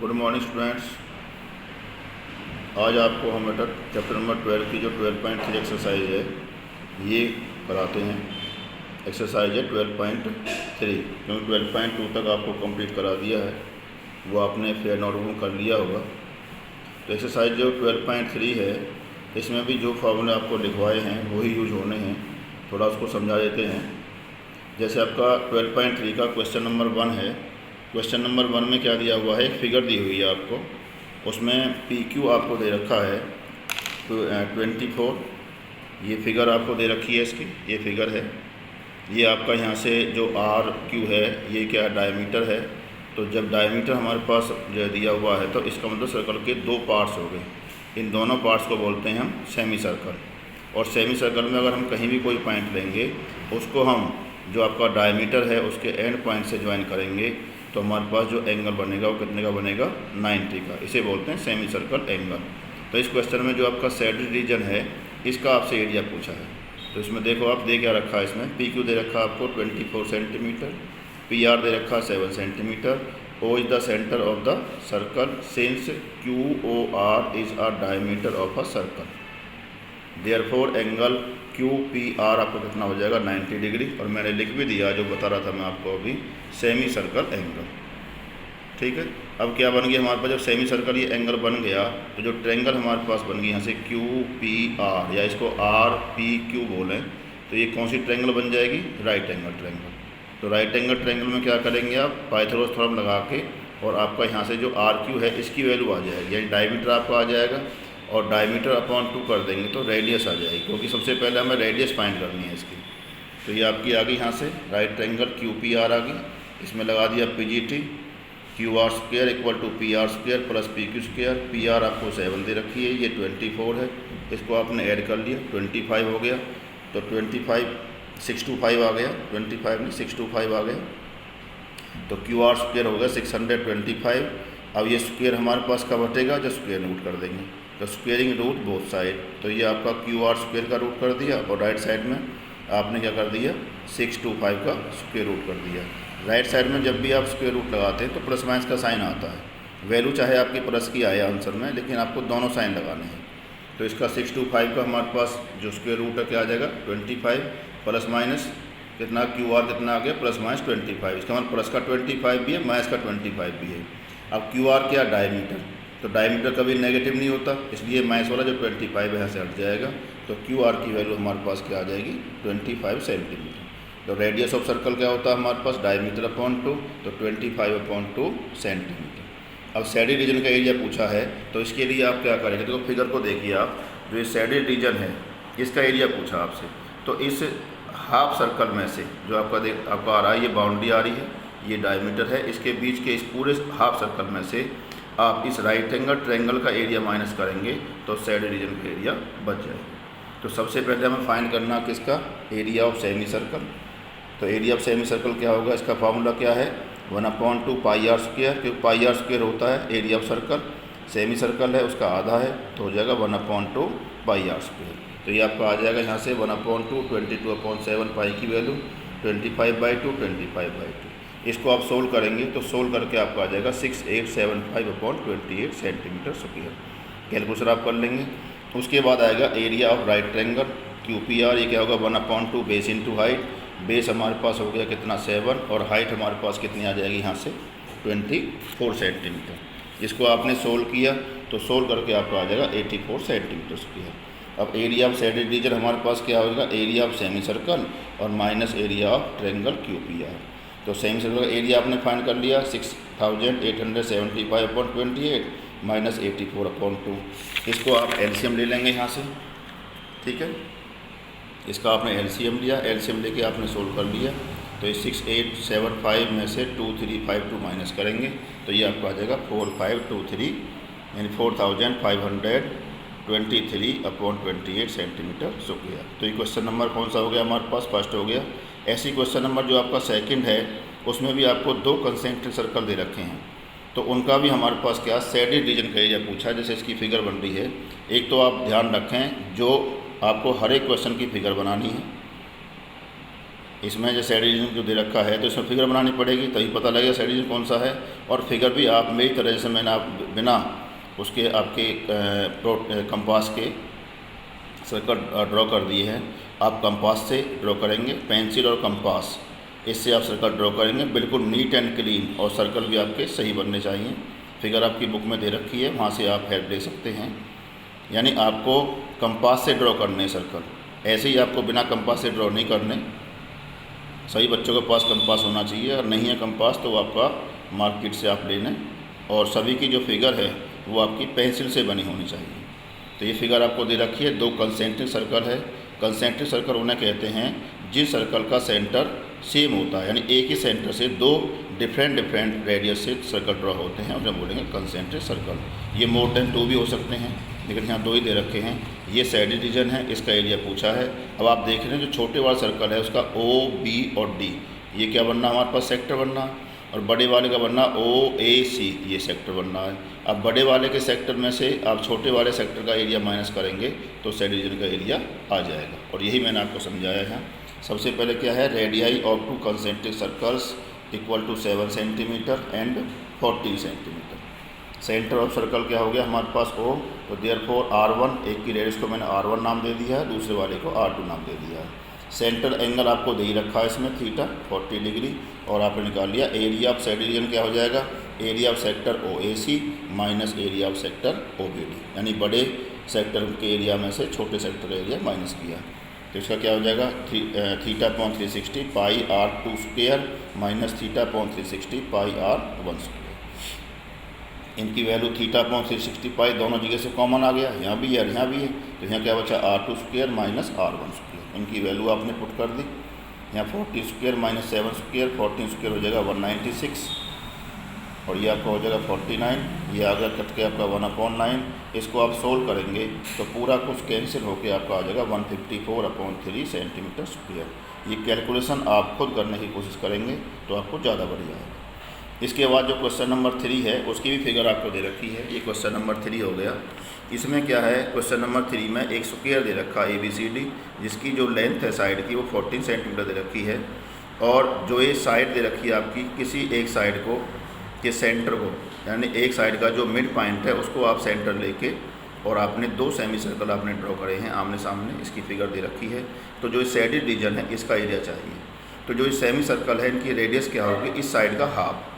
Good morning students. आज आपको हम बेटा चैप्टर नंबर 12 की जो 12.3 एक्सरसाइज है ये कराते हैं। एक्सरसाइज है 12.3, क्योंकि 12.2 तक आपको कंप्लीट करा दिया है, वो आपने फेयर नोटबुक में कर लिया होगा। तो एक्सरसाइज जो 12.3 है इसमें भी जो फार्मूले आपको लिखवाए हैं वही यूज होने हैं। थोड़ा उसको समझा देते हैं। जैसे आपका 12.3 का क्वेश्चन नंबर 1 है। क्वेश्चन नंबर 1 में क्या दिया हुआ है, एक फिगर दी हुई है आपको, उसमें पी क्यू आपको दे रखा है 24। ये फिगर आपको दे रखी है, इसकी ये फिगर है। ये आपका यहाँ से जो आर क्यू है ये क्या डायमीटर है। तो जब डायमीटर हमारे पास जो दिया हुआ है तो इसका मतलब सर्कल के दो पार्ट्स हो गए। इन दोनों पार्ट्स को बोलते हैं हम सेमी सर्कल। और सेमी सर्कल में अगर हम कहीं भी कोई पॉइंट लेंगे उसको हम जो आपका डायमीटर है उसके एंड पॉइंट से ज्वाइन करेंगे तो हमारे पास जो एंगल बनेगा वो कितने का बनेगा, 90 का। इसे बोलते हैं सेमी सर्कल एंगल। तो इस क्वेश्चन में जो आपका सैडल रीजन है इसका आपसे एरिया पूछा है। तो इसमें देखो आप दे क्या रखा है, इसमें पी क्यू दे रखा है आपको 24 सेंटीमीटर, पी आर दे रखा 7 centimetre, O is the centre of the circle since Q O R is a diameter of a circle, therefore angle Q P R आपको कितना हो जाएगा, 90 डिग्री। और मैंने लिख भी दिया जो बता रहा था मैं आपको अभी, सेमी सर्कल एंगल। ठीक है, अब क्या बन गया हमारे पास, जब सेमी सर्कल ये एंगल बन गया तो जो ट्रायंगल हमारे पास बन गई यहाँ से क्यू पी आर, या इसको आर पी क्यू बोलें, तो ये कौन सी ट्रायंगल बन जाएगी, राइट एंगल ट्रायंगल। तो राइट एंगल ट्रायंगल में क्या करेंगे आप, पाइथागोरस थ्योरम लगा के, और आपका यहाँ से जो आर क्यू है इसकी वैल्यू आ जाएगी, यानी डायमीटर आपका आ जाएगा, और डायमीटर अपॉन 2 कर देंगे तो रेडियस आ जाएगी, क्योंकि सबसे पहले हमें रेडियस फाइंड करनी है इसकी। तो ये आपकी आ गई यहाँ से right triangle Q P R आ गई। इसमें लगा दिया P G T, Q R square equal to P R square plus P Q square. P R आपको 7 दे रखी है, ये 24 है, इसको आपने ऐड कर लिया, 25 हो गया। तो 25 625 आ गया, 25 नहीं 625 आ गया। तो क्यू आर स्क्वायर हो गया 625। अब ये स्क्वायर हमारे पास कब हटेगा, जब स्क्वायर रूट कर देंगे, तो स्क्वेयरिंग रूट बोथ साइड। तो ये आपका क्यू आर स्क्वायर का रूट कर दिया, और राइट साइड में आपने क्या कर दिया, 625 का स्क्वायर रूट कर दिया। राइट साइड में जब भी आप स्क्वायर रूट लगाते हैं तो प्लस माइनस का साइन आता है। वैल्यू चाहे आपकी प्लस की आए आंसर में, लेकिन आपको दोनों साइन लगाने हैं। तो इसका 625 का हमारे पास जो स्क्वायर रूट है क्या आ जाएगा, 25 प्लस माइनस कितना, क्यू आर कितना आ गया, प्लस माइनस 25। इसका मतलब प्लस का 25 भी है, माइनस का 25 भी है। अब क्यू आर क्या, डायमीटर, तो डायमीटर कभी नेगेटिव नहीं होता, इसलिए माइनस वाला जो 25 यहाँ से हट जाएगा। तो क्यू आर की वैल्यू हमारे पास क्या आ जाएगी, 25 सेंटीमीटर। तो रेडियस ऑफ सर्कल क्या होता है हमारे पास, डायमीटर अपॉन 2, तो 25/2 सेंटीमीटर। अब सैडल रीजन का एरिया पूछा है, तो इसके लिए आप क्या करेंगे, तो फिगर को देखिए आप, जो ये सैडल रीजन है इसका एरिया पूछा आपसे। तो इस हाफ सर्कल में से जो आपका आ रहा है, ये बाउंड्री आ रही है, ये डायमीटर है, इसके बीच के इस पूरे हाफ सर्कल में से आप इस राइट एंगल ट्रायंगल का एरिया माइनस करेंगे तो सैडल रीजन का एरिया बच जाएगा। तो सबसे पहले हमें फाइंड करना किसका, एरिया ऑफ सेमी सर्कल। तो एरिया ऑफ सेमी सर्कल क्या होगा, इसका फार्मूला क्या है, 1/2 पाई आर स्क्वायर, क्योंकि पाई आर स्क्वायर होता है area of circle. Semi circle है उसका आधा है, तो हो जाएगा 1/2 पाई आर स्क्वायर। तो ये आपका आ जाएगा यहाँ से 1/2, 22/7 पाई की वैल्यू, 25/2, 25/2। इसको आप सोल्व करेंगे तो सोल्व करके आपका आ जाएगा 6875/28 सेंटीमीटर स्क्वायर। कैलकुलेटर आप कर लेंगे। उसके बाद आएगा area of right triangle Q P are, ये क्या होगा 1/2 बेस इंटू हाइट। बेस हमारे पास हो गया कितना 7, और हाइट हमारे पास कितनी आ जाएगी यहाँ से 24 सेंटीमीटर। इसको आपने सोल्व किया तो सोल्व करके आपका आ जाएगा 84 सेंटीमीटर स्क्वायर। अब एरिया ऑफ सैडल रीजन हमारे पास क्या होगा, एरिया ऑफ सेमी सर्कल और minus area of triangle Q P are. तो सेमी सर्कल का एरिया आपने फाइंड कर लिया 6875/28 माइनस 84/2। इसको आप एलसीएम ले लेंगे यहाँ से, ठीक है। इसका आपने एलसीएम लिया, एलसीएम लेके आपने सोल्व कर लिया। तो ये 6875 में से 2352 माइनस करेंगे तो ये आपको आ जाएगा 4523, यानी 4523/28 सेंटीमीटर स्क्वायर। तो ये क्वेश्चन नंबर कौन सा हो गया हमारे पास, फर्स्ट हो गया। ऐसी क्वेश्चन नंबर जो आपका सेकंड है उसमें भी आपको 2 कंसेंट्रिक सर्कल दे रखे हैं, तो उनका भी हमारे पास क्या सैडल रीजन का एरिया पूछा है। जैसे इसकी फिगर बन रही है, एक तो आप ध्यान रखें जो आपको हर एक क्वेश्चन की फिगर बनानी है। इसमें जो सैडल रीजन जो दे रखा है तो इसमें फिगर बनानी पड़ेगी, तभी पता लगेगा सैडल रीजन कौन सा है। और फिगर भी आप मेरी तरह से मैंने आप बिना उसके आपके कंपास के सर्कल ड्रॉ कर दिए हैं। आप कंपास से ड्रॉ करेंगे, पेंसिल और कंपास, इससे आप सर्कल ड्रॉ करेंगे, बिल्कुल नीट एंड क्लीन, और सर्कल भी आपके सही बनने चाहिए। फिगर आपकी बुक में दे रखी है, वहाँ से आप हेल्प ले सकते हैं। यानी आपको कंपास से ड्रॉ करने सर्कल, ऐसे ही आपको बिना कंपास से ड्रॉ नहीं करने। सभी बच्चों के पास कंपास होना चाहिए, और नहीं है कंपास तो आपका मार्केट से आप ले लें। और सभी की जो फिगर है वो आपकी पेंसिल से बनी होनी चाहिए। तो ये फिगर आपको दे रखी है, 2 कंसेंट्रिक सर्कल है। कंसेंट्रिक सर्कल उन्हें कहते हैं जिस सर्कल का सेंटर सेम होता है, यानी एक ही सेंटर से 2 डिफरेंट रेडियस से सर्कल ड्रॉ होते हैं, उन्हें बोलेंगे कंसेंट्रिक सर्कल। ये मोर देन 2 भी हो सकते हैं, लेकिन यहाँ 2 ही दे रखे हैं। ये सैडिड रीजन है, इसका एरिया पूछा है। अब आप देख रहे हैं जो छोटे वाला सर्कल है उसका O, B और D, ये क्या बनना हमारे पास सेक्टर बनना, और बड़े वाले का बनना OAC, ये सेक्टर बनना है। अब बड़े वाले के सेक्टर में से आप छोटे वाले सेक्टर का एरिया माइनस करेंगे तो सैडिड रीजन का एरिया आ जाएगा, और यही मैंने आपको समझाया है। सबसे पहले क्या है, radii of 2 concentric circles equal to 7 centimetre and 14 centimetre. Centre of circle क्या हो गया हमारे पास O, तो देयरफॉर R1, एक की रेडियस को मैंने R1 नाम दे दिया है, दूसरे वाले को R2 नाम दे दिया है। सेंटर एंगल आपको दे ही रखा है इसमें थीटा 40 डिग्री, और आपने निकाल लिया एरिया ऑफ सैडिड रीजन क्या हो जाएगा, area of sector OAC minus area of sector OBD, यानी बड़े सेक्टर के एरिया में से छोटे सेक्टर एरिया माइनस किया। तो इसका क्या हो जाएगा, थीटा अपॉन 360 पाई R2 square minus theta upon 360 पाई R1 स्क्वायर। इनकी वैल्यू थीटा अपॉन 360 पाई दोनों जगह से कॉमन आ गया, यहाँ भी है और यहाँ भी है, तो यहाँ क्या बचा R2 square minus R1 square. इनकी वैल्यू आपने पुट कर दी, यहाँ 40 स्क्वायर माइनस 7 स्क्वायर, 14 स्क्वायर हो जाएगा 196, और ये आपका हो जाएगा 49, ये आगे कट के आपका 1/9। इसको आप सोल्व करेंगे तो पूरा कुछ कैंसिल होकर आपका आ जाएगा 154/3 सेंटीमीटर स्क्वायर। ये कैलकुलेशन आप खुद करने की कोशिश करेंगे तो आपको ज़्यादा बढ़िया है। इसके बाद जो क्वेश्चन नंबर 3 है उसकी भी फिगर आपको दे रखी है। ये क्वेश्चन नंबर 3 हो गया। इसमें क्या है, क्वेश्चन नंबर 3 में एक स्क्वायर दे रखा है ABCD, जिसकी जो लेंथ है साइड की वो 14 सेंटीमीटर दे रखी है, और जो ये साइड दे रखी है आपकी किसी एक साइड को के सेंटर को, यानी एक साइड का जो मिड पॉइंट है उसको आप सेंटर लेके, और आपने 2 सेमी सर्कल आपने ड्रॉ करे हैं आमने सामने, इसकी फिगर दे रखी है। तो जो सैडिड रीजन है इसका एरिया चाहिए। तो जो सेमी सर्कल है इनकी रेडियस क्या होगी, इस साइड का हाफ।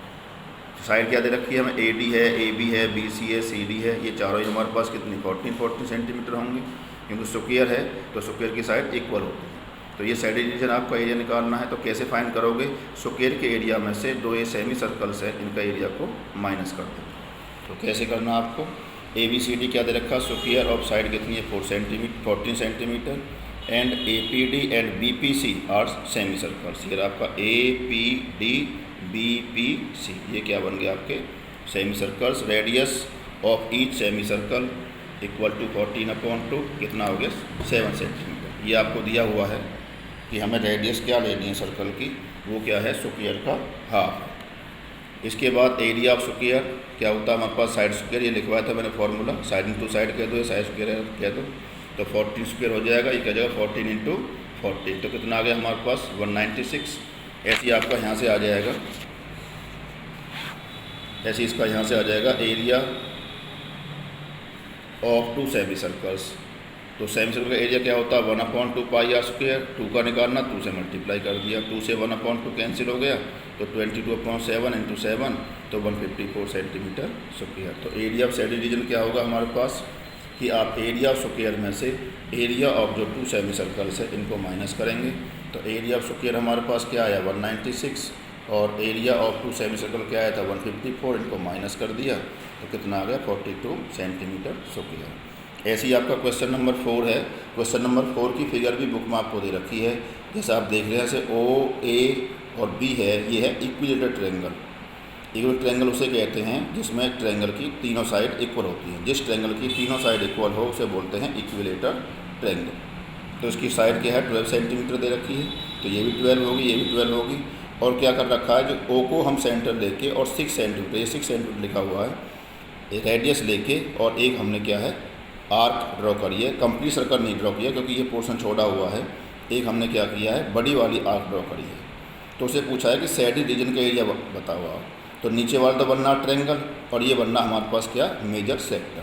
साइड क्या दे रखी है हमें, AD है, AB है, BC है, CD है, ये चारों ही हमारे पास कितनी 14 सेंटीमीटर होंगे, क्योंकि स्क्वायर है तो स्क्वायर की साइड इक्वल होती है। तो ये सैडिड रीजन आपका एरिया निकालना है, तो कैसे फाइंड करोगे, स्क्वायर के एरिया में से 2 ये सेमी सर्कल्स है इनका एरिया को माइनस कर देंगे। तो कैसे करना आपको, ABCD क्या दे रखा, स्क्वायर ऑफ साइड कितनी है 14 centimetre, and APD and BPC are semicircles. ये आपका APD BPC, ये क्या बन गया आपके semicircles. Radius of each semicircle equal to 14/2, कितना हो गया 7 सेंटीमीटर। ये आपको दिया हुआ है कि हमें रेडियस क्या लेनी है सर्कल की, वो क्या है स्क्वायर का हाफ। इसके बाद एरिया ऑफ स्क्वायर क्या होता है हमारे पास, साइड स्क्वायर, ये लिखवाया था मैंने फॉर्मूला, साइड इंटू साइड कह दो, ये साइड स्क्वायर कह दो, तो 14 स्क्वायर हो जाएगा, ये क्या जाएगा 14 × 14, तो कितना आ गया हमारे पास 196। ऐसे आपका यहाँ से आ जाएगा, ऐसे इसका यहाँ से आ जाएगा एरिया ऑफ 2 सेमी सर्कल्स। तो सेमी सर्कल का एरिया क्या होता है 1/2 पाई R स्क्वायर, 2 का निकालना 2 से मल्टीप्लाई कर दिया, 2 से 1/2 कैंसिल हो गया, तो 22/7 × 7, तो 154 सेंटीमीटर स्क्वायर। तो एरिया ऑफ सैडिड रीजन क्या होगा हमारे पास, कि आप एरिया ऑफ स्क्वायर में से एरिया ऑफ जो 2 सेमी सर्कल्स है इनको माइनस करेंगे। तो एरिया ऑफ स्क्वायर हमारे पास क्या आया 196, और एरिया ऑफ 2 सेमी सर्कल क्या आया था 154, इनको माइनस कर दिया तो कितना आ गया 42 सेंटीमीटर स्क्वायर। ऐसे ही आपका क्वेश्चन नंबर 4 है। क्वेश्चन नंबर 4 की फिगर भी बुक में आपको दे रखी है, जैसे आप देख रहे हैं जैसे OA और B है, ये है इक्विलेटरल ट्रायंगल। इक्विलेटरल ट्रायंगल उसे कहते हैं जिसमें ट्रायंगल की तीनों साइड इक्वल होती हैं। जिस ट्रायंगल की तीनों साइड इक्वल हो उसे बोलते हैं इक्विलेटरल ट्रायंगल। तो इसकी साइड क्या है 12 सेंटीमीटर दे रखी है, तो ये भी 12 होगी, ये भी 12 होगी। और क्या कर रखा है, जो O को हम सेंटर लेके और 6 सेंटीमीटर, ये 6 सेंटीमीटर लिखा हुआ है, एक रेडियस लेके, और एक हमने क्या है आर्क ड्रॉ करी है। कंप्लीट सर्कल नहीं ड्रॉ किया क्योंकि ये पोर्शन छोड़ा हुआ है। एक हमने क्या किया है बड़ी वाली आर्क ड्रॉ करी है। तो उसे पूछा है कि सैडिड रीजन का एरिया बताओ आप। तो नीचे वाला तो बनना ट्रायंगल और ये बनना हमारे पास क्या, मेजर सेक्टर।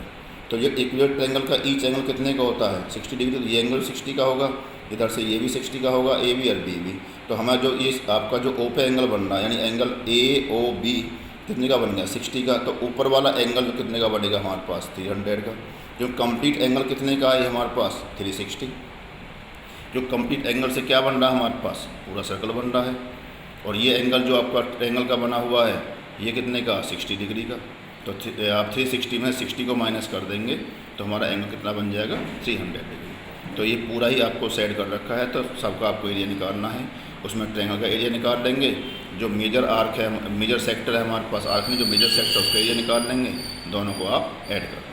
तो ये इक्विलेटरल ट्रायंगल का ईच एंगल कितने का होता है, 60 डिग्री। तो ये एंगल 60 का होगा, इधर से ये भी 60 का होगा, ए बी और बी भी। तो हमारा जो ये आपका जो ओ पे एंगल बन रहा है, यानी एंगल ए ओ बी कितने का बन गया, 60 का। तो ऊपर वाला एंगल कितने का बनेगा हमारे पास, 300 का। जो कंप्लीट एंगल कितने का है हमारे पास, 360। जो कंप्लीट एंगल से क्या बन रहा है हमारे पास, पूरा सर्कल बन रहा है। और ये एंगल जो आपका ट्रायंगल का बना हुआ है, ये कितने का, 60 डिग्री का। तो आप 360 में 60 को माइनस कर देंगे तो हमारा एंगल कितना बन जाएगा, 300 डिग्री। तो ये पूरा ही आपको सेट कर रखा है। तो सबका आपको एरिया निकालना है, उसमें ट्रायंगल का एरिया निकाल लेंगे। जो मेजर आर्क है, मेजर सेक्टर है हमारे पास, आर्क में जो मेजर सेक्टर उसका एरिया निकाल लेंगे, दोनों को आप ऐड कर देंगे।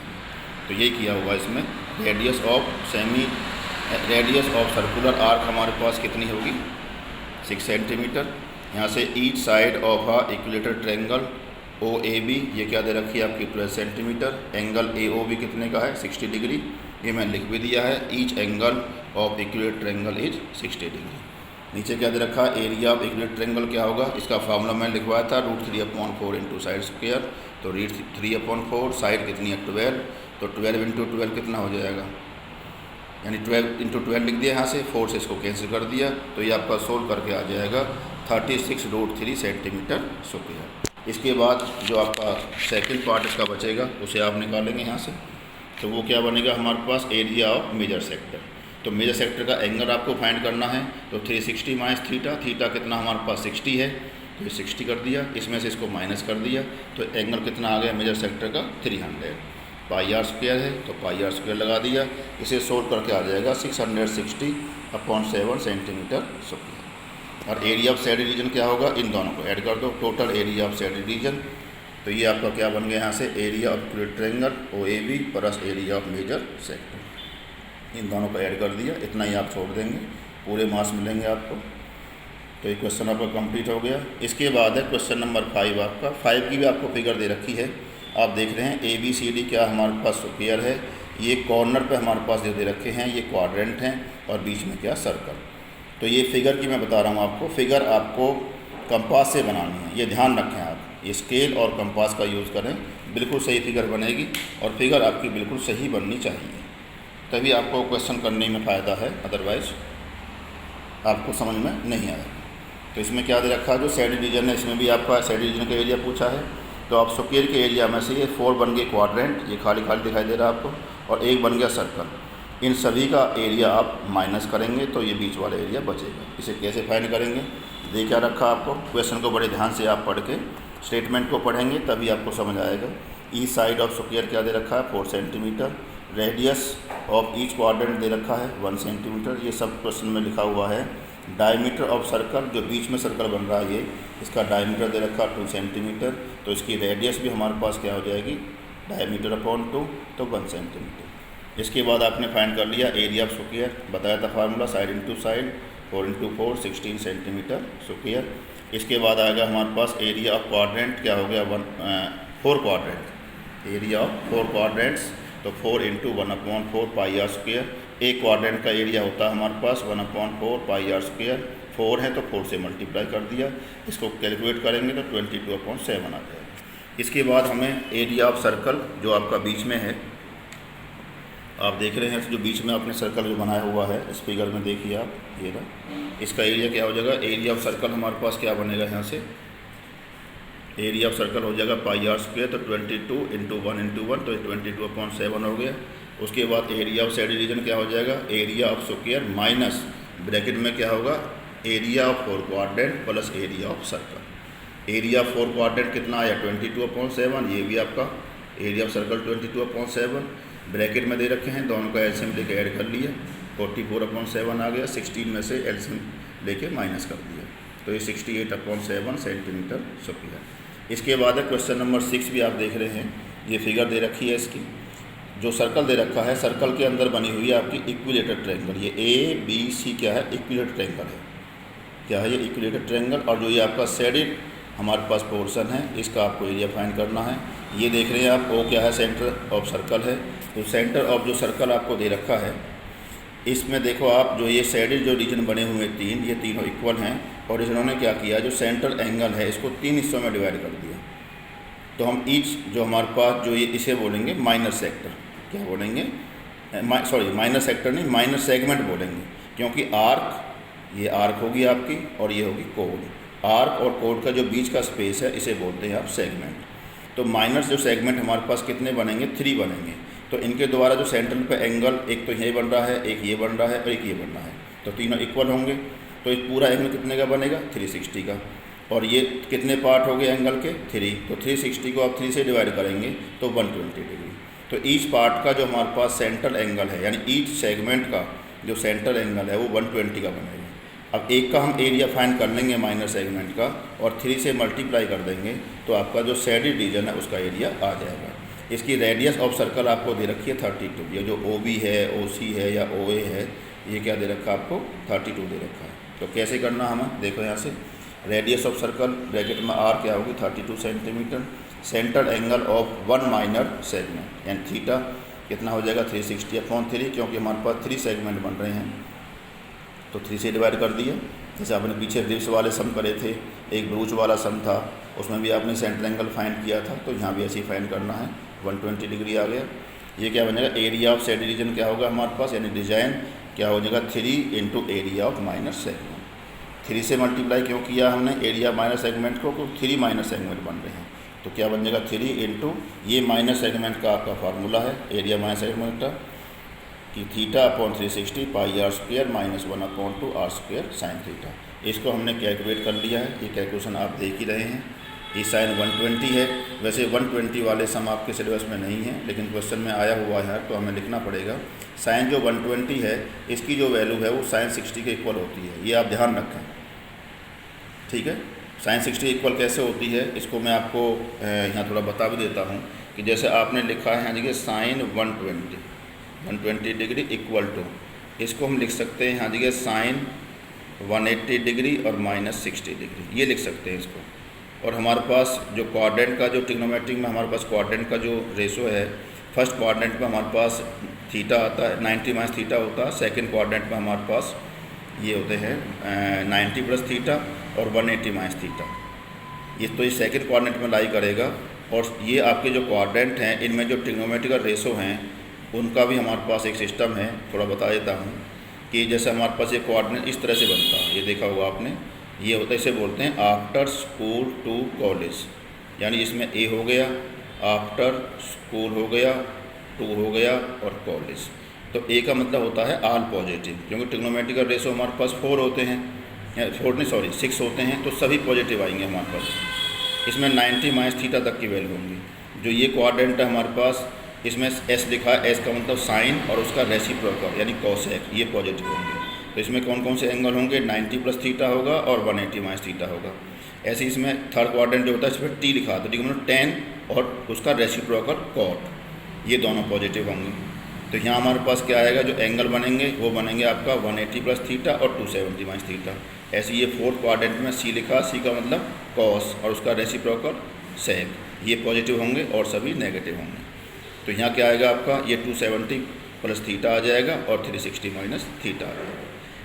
तो यही किया हुआ इसमें। रेडियस ऑफ सर्कुलर आर्क हमारे पास कितनी होगी, 6 सेंटीमीटर। यहाँ से each side of a equilateral triangle O A B, ये क्या दे रखी है आपकी, 12 centimetre. Angle A O B कितने का है, 60 डिग्री। ये मैंने लिख भी दिया है, each angle of equilateral triangle is 60 degree. नीचे क्या दे रखा है, एरिया ऑफ इक्विलेटरल ट्रायंगल क्या होगा, इसका फार्मूला मैंने लिखवाया था, √3/4 इंटू साइड स्क्वायर। तो √3/4, साइड कितनी है 12, तो 12 इंटू 12 कितना हो जाएगा, यानी 12 इंटू 12 लिख दिया यहाँ से, 4 से इसको कैंसिल कर दिया। तो ये आपका सोल्व करके आ जाएगा 36√3 सेंटीमीटर स्क्वायर। इसके बाद जो आपका सेकंड पार्ट इसका बचेगा उसे आप निकालेंगे यहाँ से। तो वो क्या बनेगा हमारे पास, एरिया ऑफ मेजर सेक्टर। तो मेजर सेक्टर का एंगल आपको फाइंड करना है। तो 360 माइनस थीटा, थीटा कितना हमारे पास 60 है, तो ये 60 कर दिया, इसमें से इसको माइनस कर दिया। तो एंगल कितना आ गया मेजर सेक्टर का, 300। पाई आर स्क्वायर है तो पाई आर स्क्वायर लगा दिया। इसे सोल्व करके आ जाएगा 660/7 सेंटीमीटर स्क्वायर। और एरिया ऑफ शेडेड रीजन क्या होगा, इन दोनों को ऐड कर दो, total area of shaded region. तो ये आपका क्या बन गया यहाँ से, area of equilateral triangle O A B plus area of major sector. इन दोनों को ऐड कर दिया, इतना ही आप छोड़ देंगे, पूरे मार्क्स मिलेंगे आपको। तो ये क्वेश्चन आपका कंप्लीट हो गया। इसके बाद है क्वेश्चन नंबर 5 आपका। 5 की भी आपको फिगर दे रखी है, आप देख रहे हैं ए बी सी डी क्या हमारे पास स्क्वायर है। ये कॉर्नर पे हमारे पास दे रखे हैं, ये क्वाड्रेंट हैं, और बीच में क्या सर्कल। तो ये फिगर की मैं बता रहा हूँ आपको, फिगर आपको कंपास से बनानी है, ये ध्यान रखें आप, ये स्केल और कंपास का यूज़ करें, बिल्कुल सही फिगर बनेगी। और फिगर आपकी बिल्कुल सही बननी चाहिए, तभी आपको क्वेश्चन करने में फ़ायदा है, अदरवाइज़ आपको समझ में नहीं आएगा। तो इसमें क्या दे रखा है, जो शेडेड रीजन है इसमें भी आपका शेडेड रीजन का एरिया पूछा है। तो आप स्क्वायर के एरिया में से ये 4 बन गए क्वाड्रेंट, ये खाली खाली दिखाई दे रहा है आपको, और 1 बन गया सर्कल। इन सभी का एरिया आप माइनस करेंगे तो ये बीच वाला एरिया बचेगा। इसे कैसे फाइंड करेंगे, ये क्या रखा आपको, क्वेश्चन को बड़े ध्यान से आप पढ़ के स्टेटमेंट को पढ़ेंगे तभी आपको समझ आएगा। ईच साइड ऑफ स्क्वायर क्या दे रखा है, 4 centimetre. Radius of each quadrant दे रखा है 1 सेंटीमीटर, ये सब क्वेश्चन में लिखा हुआ है। डायमीटर ऑफ सर्कल, जो बीच में सर्कल बन रहा है ये, इसका डायमीटर दे रखा 2 सेंटीमीटर। तो इसकी रेडियस भी हमारे पास क्या हो जाएगी, डायमीटर/2, तो 1 सेंटीमीटर। इसके बाद आपने फाइंड कर लिया एरिया ऑफ स्क्वायर, बताया था formula, side into side, 4 into 4 16 centimetre square. इसके बाद आएगा हमारे पास एरिया ऑफ क्वाड्रेंट, क्या हो गया 4 क्वाड्रेंट, एरिया ऑफ 4 क्वाड्रेंट्स, तो 4 इंटू 1/4 पाई आर स्क्वायर। एक क्वाड्रेंट का एरिया होता है हमारे पास 1/4 पाई आर स्क्वायर। 4 है तो 4 से मल्टीप्लाई कर दिया, इसको कैलकुलेट करेंगे तो 22/7 आ जाएगा। इसके बाद हमें एरिया ऑफ सर्कल, जो आपका बीच में है, आप देख रहे हैं जो बीच में आपने सर्कल जो बनाया हुआ है, इस फिगर में देखिए आप, ये ना, इसका एरिया क्या हो जाएगा, एरिया ऑफ सर्कल हमारे पास क्या बनेगा, यहाँ से एरिया ऑफ सर्कल हो जाएगा पाई आर स्क्वायर, तो 22 इंटू 1 इंटू 1, तो 22/7 हो गया। उसके बाद एरिया ऑफ शेडेड रीजन क्या हो जाएगा, area of square minus bracket में क्या होगा, area of 4 quadrant plus area of circle. Area of 4 quadrant कितना आया 22/7, ये भी आपका एरिया ऑफ सर्कल 22/7 ब्रैकेट में दे रखे हैं, दोनों का एलसीएम लेके ऐड कर लिया, 44/7 आ गया। 16 में से एलसीएम लेके माइनस कर दिया, तो ये 68/7 सेंटीमीटर स्क्वायर। इसके बाद है क्वेश्चन नंबर 6 भी आप देख रहे हैं, ये फिगर दे रखी है इसकी, जो सर्कल दे रखा है, सर्कल के अंदर बनी हुई है आपकी इक्विलेटरल ट्रायंगल। ये ए बी सी क्या है, इक्विलेटरल ट्रायंगल है, क्या है ये इक्विलेटरल ट्रायंगल। और जो ये आपका शेडेड हमारे पास पोर्शन है, इसका आपको एरिया फाइंड करना है। ये देख रहे हैं आप, ओ क्या है, सेंटर ऑफ सर्कल है। तो सेंटर ऑफ जो सर्कल आपको दे रखा है, इसमें देखो आप, जो ये शेडेड जो रीजन बने हुए 3, ये तीनों इक्वल हैं, और इन्होंने क्या किया, जो सेंट्रल एंगल है इसको 3 हिस्सों में डिवाइड कर दिया। तो हम ईच जो हमारे पास जो ये इसे बोलेंगे माइनर सेक्टर, क्या बोलेंगे, माइनर सेक्टर नहीं, माइनर सेगमेंट बोलेंगे, क्योंकि आर्क, ये आर्क होगी आपकी और ये होगी कोड। आर्क और कोड का जो बीच का स्पेस है इसे बोलते हैं आप सेगमेंट। तो माइनर जो सेगमेंट हमारे पास कितने बनेंगे, 3 बनेंगे। तो इनके द्वारा जो सेंट्रल पे एंगल, एक तो ये बन रहा है, एक ये बन रहा है और एक ये बन रहा है, तो तीनों इक्वल होंगे। तो इस पूरा एंगल कितने का बनेगा, 360 का। और ये कितने पार्ट हो गए एंगल के, 3। तो 360 को आप 3 से डिवाइड करेंगे तो 120 डिग्री। तो ईच पार्ट का जो हमारे पास सेंट्रल एंगल है, यानी ईच सेगमेंट का जो सेंट्रल एंगल है वो 120 का बनेगा। अब एक का हम एरिया फाइंड कर लेंगे माइनर सेगमेंट का, और 3 से मल्टीप्लाई कर देंगे तो आपका जो शेडेड रीजन है उसका एरिया आ जाएगा। इसकी रेडियस ऑफ सर्कल आपको दे रखी है 32। ये जो OB है, OC है या OA है, ये क्या दे रखा है आपको, 32 दे रखा है। तो कैसे करना हमें, देखो यहाँ से रेडियस ऑफ सर्कल ब्रैकेट में R क्या होगी, 32 centimetre. Central angle of 1 minor segment यानी थीटा कितना हो जाएगा, 360/3, क्योंकि हमारे पास 3 सेगमेंट बन रहे हैं तो 3 से डिवाइड कर दिया। जैसे आपने पीछे रिब्स वाले सम करे थे, एक ब्रूच वाला सम था, उसमें भी आपने सेंट्रल एंगल फाइंड किया था, तो यहाँ भी ऐसे ही फाइंड करना है। 120 डिग्री आ गया। ये क्या बनेगा, एरिया ऑफ शेडेड रीजन क्या होगा हमारे पास, यानी डिजाइन क्या हो जाएगा, 3 × एरिया ऑफ माइनर सेगमेंट। 3 से मल्टीप्लाई क्यों किया हमने एरिया माइनर सेगमेंट को, क्योंकि 3 माइनर सेगमेंट बन रहे हैं। तो क्या बन जाएगा, 3 × ये माइनर सेगमेंट का आपका फार्मूला है एरिया माइनर सेगमेंट का, कि θ/360 πr² - 1/2 r² sin थीटा। इसको हमने कैलकुलेट कर लिया है, ये कैलकुलेशन आप देख ही रहे हैं। ये साइन 120 है। वैसे 120 वाले सम आपके सिलेबस में नहीं है, लेकिन क्वेश्चन में आया हुआ है तो हमें लिखना पड़ेगा। साइन जो 120 है इसकी जो वैल्यू है वो साइन 60 के इक्वल होती है, ये आप ध्यान रखें, ठीक है। साइन 60 इक्वल कैसे होती है इसको मैं आपको यहाँ थोड़ा बता भी देता हूँ, कि जैसे आपने लिखा है यहाँ देखिए साइन 120 डिग्री इक्वल टू, इसको हम लिख सकते हैं यहाँ देखिए साइन 180 डिग्री और -60 डिग्री, ये लिख सकते हैं इसको। और हमारे पास जो क्वाड्रेंट का जो ट्रिग्नोमेट्रिक में हमारे पास क्वाड्रेंट का जो रेशो है, फर्स्ट क्वाड्रेंट में हमारे पास थीटा आता है, 90 - थीटा होता है। सेकंड क्वाड्रेंट में हमारे पास ये होते हैं 90 + थीटा और 180 - थीटा। ये तो ये सेकंड क्वाड्रेंट में लाई करेगा। और ये आपके जो क्वाड्रेंट हैं इनमें जो ट्रिग्नोमेट्रिकल रेशो हैं उनका भी हमारे पास एक सिस्टम है, थोड़ा बता देता हूँ। कि जैसे हमारे पास ये कोऑर्डिनेट इस तरह से बनता है, ये देखा होगा आपने, ये होता है, इसे बोलते हैं आफ्टर स्कूल टू कॉलेज, यानी इसमें ए हो गया, आफ्टर स्कूल हो गया, टू हो गया और कॉलेज। तो ए का मतलब होता है ऑल पॉजिटिव, क्योंकि ट्रिग्नोमेट्रिकल रेशो हमारे पास 4 होते हैं, 6 होते हैं, तो सभी पॉजिटिव आएंगे हमारे पास। इसमें 90 - थीटा तक की वैल्यू होंगी। जो ये क्वाड्रेंट है हमारे पास, इसमें एस लिखा है, एस का मतलब साइन और उसका रेसिप्रोकल यानी कोसेक, ये पॉजिटिव होंगे। तो इसमें कौन कौन से एंगल होंगे, 90 + थीटा होगा और 180 - थीटा होगा। ऐसे इसमें थर्ड क्वाड्रेंट जो होता है इसमें टी लिखा, तो टी का मतलब 10 और उसका रेसिप्रोकल कॉट, ये दोनों पॉजिटिव होंगे। तो यहाँ हमारे पास क्या आएगा, जो एंगल बनेंगे वो बनेंगे आपका 180 + थीटा और 270 - थीटा। ऐसे ये फोर्थ क्वाड्रेंट में सी लिखा, सी का मतलब कॉस और उसका रेसिप्रोकल सेक, ये पॉजिटिव होंगे और सभी नेगेटिव होंगे। तो यहाँ क्या आएगा आपका, ये 270 + थीटा आ जाएगा और 360 - थीटा आ जाएगा।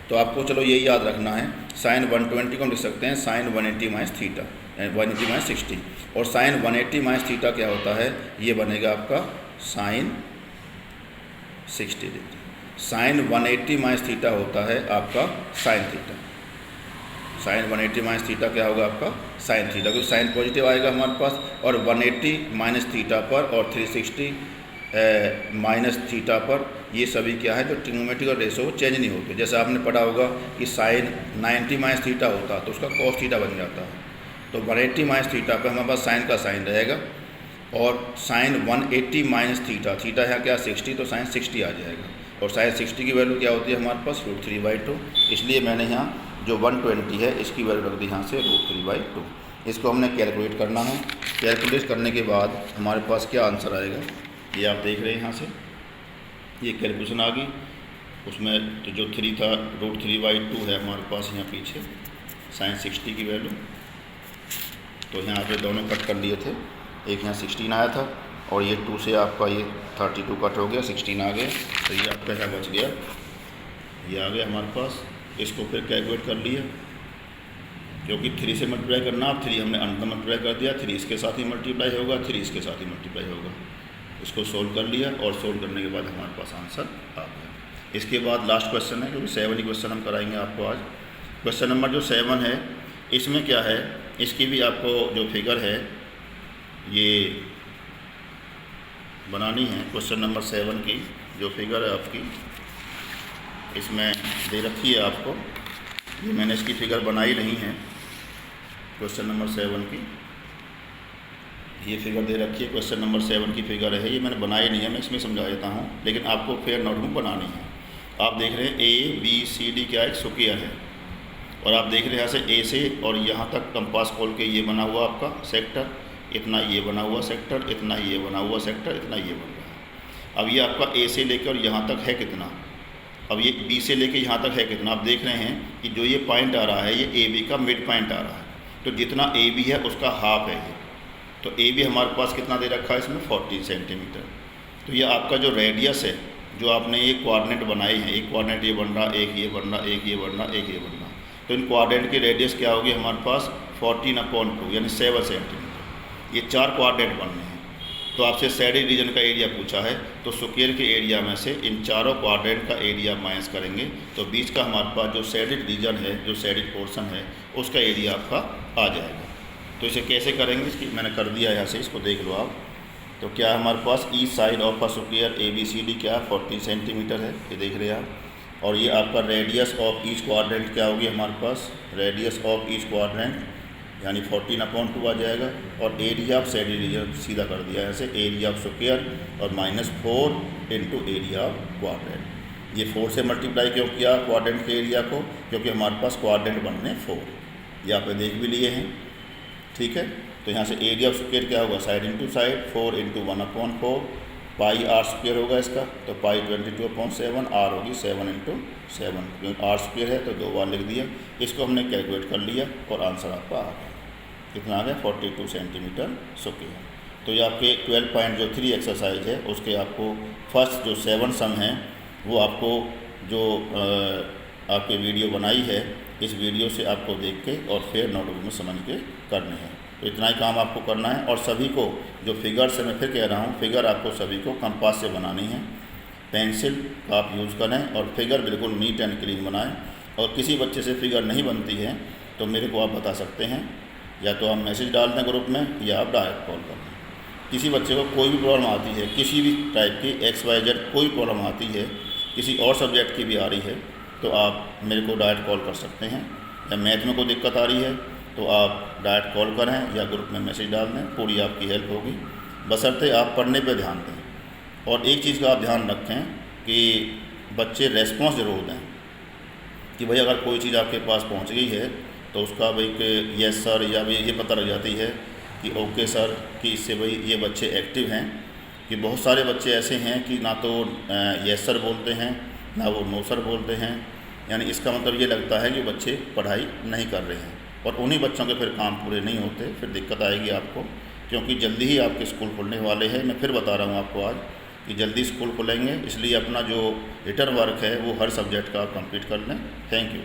तो आपको चलो यही याद रखना है, साइन 120 को हम लिख सकते हैं साइन 180 - थीटा, 180 - 60, और साइन 180 - थीटा क्या होता है, ये बनेगा आपका साइन 60 डिग्री। साइन 180 - थीटा होता है आपका साइन थीटा। साइन 180 - थीटा क्या होगा आपका साइन थीटा, क्योंकि साइन पॉजिटिव आएगा हमारे पास, और 180 - थीटा पर और 360 - थीटा पर ये सभी क्या है, जो ट्रिग्नोमेट्रिकल रेशो चेंज नहीं होते। जैसे आपने पढ़ा होगा कि साइन 90 - थीटा होता तो उसका कॉस थीटा बन जाता है, तो 180 - थीटा पर हमारे पास साइन का साइन रहेगा, और साइन 180 - थीटा, थीटा है क्या 60, तो साइन 60 आ जाएगा। और साइन 60 की वैल्यू क्या होती है हमारे पास, √3/2, इसलिए मैंने यहाँ जो 120 है इसकी वैल्यू रख दी यहाँ से √3/2। इसको हमने कैलकुलेट करना है। कैलकुलेट करने के बाद हमारे पास क्या आंसर आएगा, ये आप देख रहे हैं यहाँ से, ये कैलकुलेशन आ गई। उसमें तो जो 3 था √3/2 है हमारे पास यहाँ पीछे साइन 60 की वैल्यू, तो यहाँ पे दोनों कट कर लिए थे, एक यहाँ 16 आया था और ये 2 से आपका ये 32 कट हो गया, 16 आ गया, तो ये आपका यहाँ बच गया, ये आ गया हमारे पास। इसको फिर कैलकुलेट कर लिया, क्योंकि 3 से मल्टीप्लाई करना, अब 3 हमने अंत में मल्टीप्लाई कर दिया, 3 इसके साथ ही मल्टीप्लाई होगा, 3 इसके साथ ही मल्टीप्लाई होगा। इसको सोल्व कर लिया और सोल्व करने के बाद हमारे पास आंसर आ गया। इसके बाद लास्ट क्वेश्चन है, क्योंकि 7 ही क्वेश्चन हम कराएंगे आपको आज। क्वेश्चन नंबर जो 7 है, इसमें क्या है, इसकी भी आपको जो फिगर है ये बनानी है। क्वेश्चन नंबर 7 की जो फिगर है आपकी इसमें दे रखी है आपको, ये मैंने इसकी फिगर बनाई नहीं है। क्वेश्चन नंबर 7 की ये फिगर दे रखी है, क्वेश्चन नंबर 7 की फिगर है, ये मैंने बनाई नहीं है, मैं इसमें समझा देता हूँ, लेकिन आपको फेयर नोटबुक बनानी है। आप देख रहे हैं ABCD क्या एक स्क्वायर है, और आप देख रहे हैं यहाँ से A से और यहाँ तक कंपास खोल के ये बना हुआ आपका सेक्टर, इतना ये बना हुआ सेक्टर, इतना ये बना हुआ सेक्टर, इतना ये बन रहा है। अब ये आपका A से लेकर यहाँ तक है कितना, अब ये B से लेकर यहाँ तक है कितना। आप देख रहे हैं कि जो ये पॉइंट आ रहा है ये AB का मिड पॉइंट आ रहा है, तो जितना AB है उसका हाफ है ये, तो AB हमारे पास कितना दे रखा है इसमें 40 सेंटीमीटर। तो ये आपका जो रेडियस है, जो आपने ये कोऑर्डिनेट बनाए हैं, एक कोऑर्डिनेट ये बन रहा, एक ये बन रहा, एक ये बन रहा, एक ये बन रहा, तो इन कोऑर्डिनेट की रेडियस क्या होगी हमारे पास 14/2 यानी 7 सेंटीमीटर। ये 4 कोऑर्डिनेट बनने हैं। तो आपसे सैडिड रीजन का एरिया पूछा है, तो स्क्वायर के एरिया में से इन चारों कोऑर्डिनेट का एरिया माइनस करेंगे, तो बीच का हमारे पास जो सैडिड रीजन है, जो सैडिड पोर्शन है, उसका एरिया आपका आ जाएगा। तो इसे कैसे करेंगे, इसकी मैंने कर दिया यहाँ से, इसको देख लो आप। तो क्या है हमारे पास each side of a square ABCD क्या 40 सेंटीमीटर है, ये देख रहे हैं आप। और ये आपका रेडियस ऑफ ईच क्वाड्रेंट क्या होगी हमारे पास, रेडियस ऑफ ईच क्वाड्रेंट यानी 14/2 आ जाएगा। और एरिया ऑफ सैडिड रीजन सीधा कर दिया है ऐसे, एरिया ऑफ स्क्वायर और -4 इंटू एरिया ऑफ क्वाड्रेंट। ये 4 से मल्टीप्लाई क्यों किया क्वाड्रेंट के एरिया को, क्योंकि हमारे पास क्वाड्रेंट बनने 4, ये आप देख भी लिए हैं, ठीक है। तो यहाँ से एरिया ऑफ स्क्वायर क्या होगा, side into side, 4 into 1/4, pi r square होगा इसका, तो पाई 22/7, आर होगी 7 इंटू 7, क्योंकि आर स्क्वायर है तो 2 बार लिख दिया। इसको हमने कैलकुलेट कर लिया और आंसर आपका आ गया, कितना आ गया 42 सेंटीमीटर स्क्वायर। तो ये आपके 12.3 एक्सरसाइज है, उसके आपको फर्स्ट जो 7 सम हैं वो आपको जो आपके वीडियो बनाई है, इस वीडियो से आपको देख के और फिर नोटबुक में समझ के करने हैं। तो इतना ही काम आपको करना है। और सभी को जो फिगर से मैं फिर कह रहा हूँ, फिगर आपको सभी को कंपास से बनानी है, पेंसिल का आप यूज़ करें और फिगर बिल्कुल नीट एंड क्लीन बनाएं। और किसी बच्चे से फिगर नहीं बनती है तो मेरे को आप बता सकते हैं, या तो आप मैसेज डाल दें ग्रुप में या आप डायरेक्ट कॉल कर दें। किसी बच्चे को कोई भी प्रॉब्लम आती है, किसी भी टाइप की XYZ कोई प्रॉब्लम आती है, किसी और सब्जेक्ट की भी आ रही है, तो आप मेरे को डायरेक्ट कॉल कर सकते हैं। या मैथ में कोई दिक्कत आ रही है तो आप डायरेक्ट कॉल करें या ग्रुप में मैसेज डाल दें, पूरी आपकी हेल्प होगी, बशर्ते आप पढ़ने पे ध्यान दें। और एक चीज़ का आप ध्यान रखें कि बच्चे रेस्पॉन्स ज़रूर दें, कि भाई अगर कोई चीज़ आपके पास पहुंच गई है तो उसका भाई कि यस सर, या भाई ये पता लग जाती है कि ओके सर, कि इससे भाई ये बच्चे एक्टिव हैं। कि बहुत सारे बच्चे ऐसे हैं कि ना तो यस सर बोलते हैं, ना वो नो सर बोलते हैं, यानी इसका मतलब ये लगता है कि बच्चे पढ़ाई नहीं कर रहे हैं, और उन्हीं बच्चों के फिर काम पूरे नहीं होते, फिर दिक्कत आएगी आपको। क्योंकि जल्दी ही आपके स्कूल खुलने वाले हैं, मैं फिर बता रहा हूँ आपको आज कि जल्दी स्कूल खुलेंगे, इसलिए अपना जो रिटर्न वर्क है वो हर सब्जेक्ट का आप कंप्लीट कर लें। Thank you.